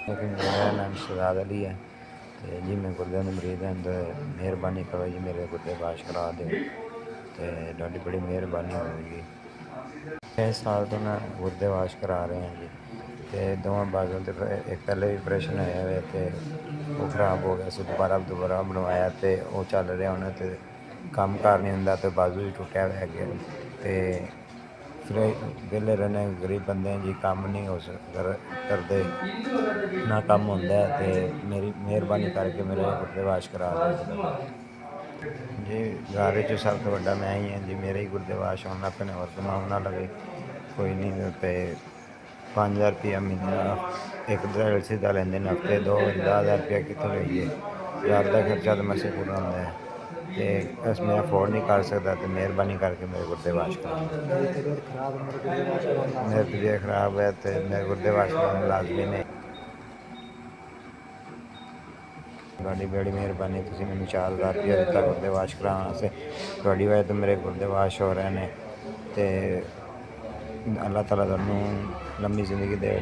लेकिन मेरा नाम शहजाद अली है। तो जी मैं गुर्दे दा मरीज हां ते मेहरबानी करो जी मेरे गुर्दे वाश करा देओ ते तुहाडी बड़ी मेहरबानी होवेगी। 6 साल तो मैं गुर्दे वाश करा रहे हैं जी। ते दोवां बाजुआं ते एक पहले भी ऑपरेशन होया होया ते वो खराब हो गया सी, दोबारा बनवाया ते वो चल रहा हुण ते कम्म कार नहीं हुंदा ते बाजू भी टुट्टिया होया अगे ते फिर वेले रहने गरीब बंदे जी, कम्म नहीं हो करदे ना कम्म हुंदा ते मेरी मेहरबानी करके मेरे गुर्दे वाश करा देओ जी। घर च सब तो वड्डा मैं ही हां जी, मेरे ही गुर्दे वाश होन लग पैण, होर कमाऊ ना लगे कोई नहीं। ते 5000 रुपया महीने एक डायलिसिस दा लैंदे ने, हफ्ते 10,000 रुपया कित्थों लईए? घर का खर्चा तो मसे पूरा हुंदा है ते बस मैं अफोर्ड नहीं कर सकदा ते मेहरबानी करके मेरे गुर्दे वाश करा देओ। मेरी तबीयत खराब है, मेरे गुर्दे वाश करवाना मेरी लाजमी है। तबीयत खराब है ते मेरे गुर्दे वाश कराने लाजमी ने। तुहाडी बड़ी मेहरबानी, तुसीं मैनूं 4,000 रुपया दित्ता गुर्दे वाश कराउण वास्ते। तुहाडी वजह तो मेरे गुर्दे वाश हो रहे ने ते अल्लाह ताला तुहानूं लंबी जिंदगी देवे।